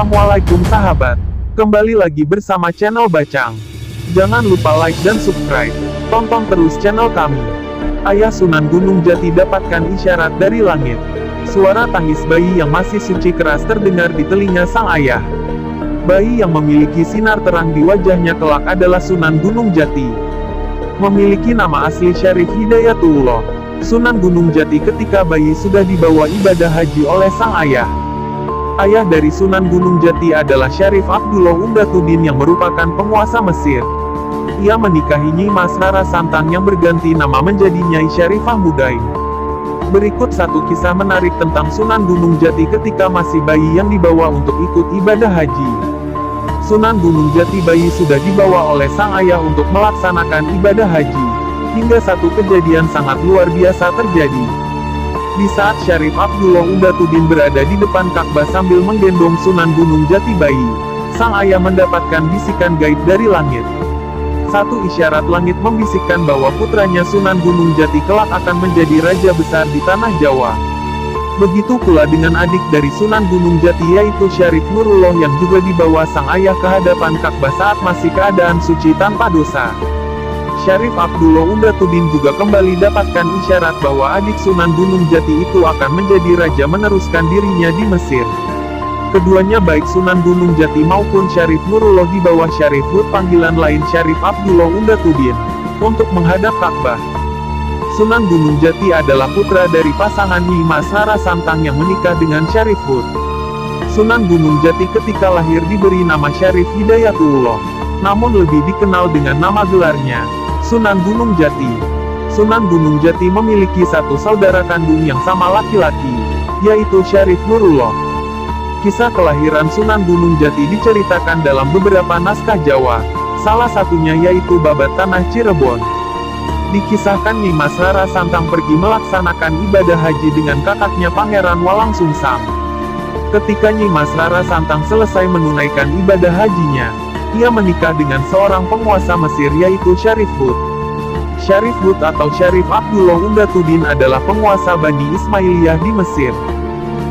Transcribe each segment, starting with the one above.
Assalamualaikum sahabat. Kembali lagi bersama channel Bacang. Jangan lupa like dan subscribe. Tonton terus channel kami. Ayah Sunan Gunung Jati dapatkan isyarat dari langit. Suara tangis bayi yang masih suci keras terdengar di telinga sang ayah. Bayi yang memiliki sinar terang di wajahnya kelak adalah Sunan Gunung Jati. Memiliki nama asli Syarif Hidayatullah Sunan Gunung Jati ketika bayi sudah dibawa ibadah haji oleh sang ayah. Ayah dari Sunan Gunung Jati adalah Syarif Abdullah Umdatuddin yang merupakan penguasa Mesir. Ia menikahi Nyi Mas Rara Santang yang berganti nama menjadi Nyai Syarifah Mudaim. Berikut satu kisah menarik tentang Sunan Gunung Jati ketika masih bayi yang dibawa untuk ikut ibadah haji. Sunan Gunung Jati bayi sudah dibawa oleh sang ayah untuk melaksanakan ibadah haji. Hingga satu kejadian sangat luar biasa terjadi. Di saat Syarif Abdullah Umdatuddin berada di depan Ka'bah sambil menggendong Sunan Gunung Jati bayi, sang ayah mendapatkan bisikan gaib dari langit. Satu isyarat langit membisikkan bahwa putranya Sunan Gunung Jati kelak akan menjadi raja besar di tanah Jawa. Begitu pula dengan adik dari Sunan Gunung Jati yaitu Syarif Nurullah yang juga dibawa sang ayah ke hadapan Ka'bah saat masih keadaan suci tanpa dosa. Syarif Abdullah Umdatuddin juga kembali dapatkan isyarat bahwa adik Sunan Gunung Jati itu akan menjadi raja meneruskan dirinya di Mesir. Keduanya baik Sunan Gunung Jati maupun Syarif Nurullah di bawah Syarif Hud panggilan lain Syarif Abdullah Umdatuddin, untuk menghadap Ka'bah. Sunan Gunung Jati adalah putra dari pasangan Nyi Mas Rara Santang yang menikah dengan Syarif Hud. Sunan Gunung Jati ketika lahir diberi nama Syarif Hidayatullah, namun lebih dikenal dengan nama gelarnya Sunan Gunung Jati. Sunan Gunung Jati memiliki satu saudara kandung yang sama laki-laki, yaitu Syarif Nurullah. Kisah kelahiran Sunan Gunung Jati diceritakan dalam beberapa naskah Jawa, salah satunya yaitu Babat Tanah Cirebon. Dikisahkan Nyi Mas Rara Santang pergi melaksanakan ibadah haji dengan kakaknya Pangeran Walang Sungsang. Ketika Nyi Mas Rara Santang selesai menunaikan ibadah hajinya, ia menikah dengan seorang penguasa Mesir yaitu Syarif Hud. Syarif Hud atau Syarif Abdullah Umdatuddin adalah penguasa Bani Ismailiyah di Mesir.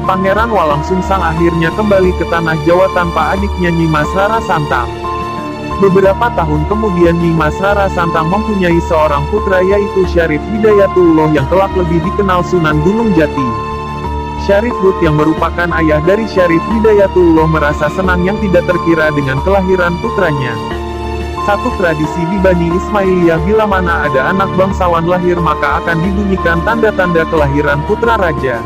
Pangeran Walang Sungsang akhirnya kembali ke tanah Jawa tanpa adiknya Nyi Mas Rara Santang. Beberapa tahun kemudian Nyi Mas Rara Santang mempunyai seorang putra yaitu Syarif Hidayatullah yang kelak lebih dikenal Sunan Gunung Jati. Syarif Hud yang merupakan ayah dari Syarif Hidayatullah merasa senang yang tidak terkira dengan kelahiran putranya. Satu tradisi di Bani Ismailiyah bila mana ada anak bangsawan lahir maka akan dibunyikan tanda-tanda kelahiran putra raja.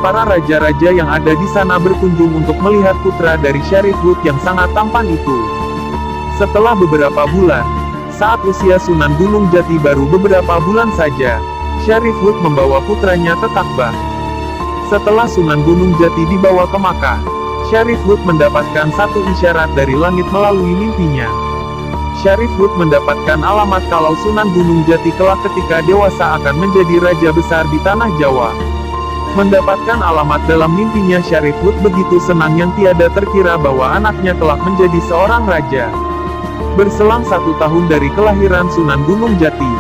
Para raja-raja yang ada di sana berkunjung untuk melihat putra dari Syarif Hud yang sangat tampan itu. Setelah beberapa bulan, saat usia Sunan Gunung Jati baru beberapa bulan saja, Syarif Hud membawa putranya ke Ka'bah. Setelah Sunan Gunung Jati dibawa ke Makkah, Syarif Hud mendapatkan satu isyarat dari langit melalui mimpinya. Syarif Hud mendapatkan alamat kalau Sunan Gunung Jati kelak ketika dewasa akan menjadi raja besar di tanah Jawa. Mendapatkan alamat dalam mimpinya Syarif Hud begitu senang yang tiada terkira bahwa anaknya kelak menjadi seorang raja. Berselang 1 tahun dari kelahiran Sunan Gunung Jati,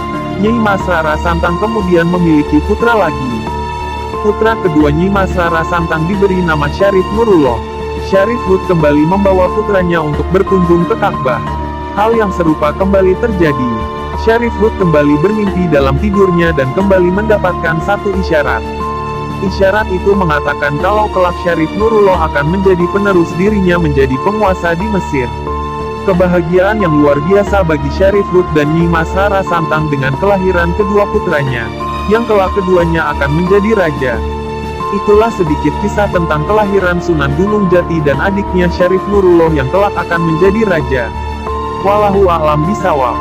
Nyi Mas Rara Santang kemudian memiliki putra lagi. Putra kedua Nyi Mas Rara Santang diberi nama Syarif Nurullah. Syarif Hud kembali membawa putranya untuk berkunjung ke Ka'bah. Hal yang serupa kembali terjadi. Syarif Hud kembali bermimpi dalam tidurnya dan kembali mendapatkan satu isyarat. Isyarat itu mengatakan kalau kelak Syarif Nurullah akan menjadi penerus dirinya menjadi penguasa di Mesir. Kebahagiaan yang luar biasa bagi Syarif Hud dan Nyi Mas Rara Santang dengan kelahiran kedua putranya, yang kelak keduanya akan menjadi raja. Itulah sedikit kisah tentang kelahiran Sunan Gunung Jati dan adiknya Syarif Nurullah yang kelak akan menjadi raja. Wallahu a'lam bishawab.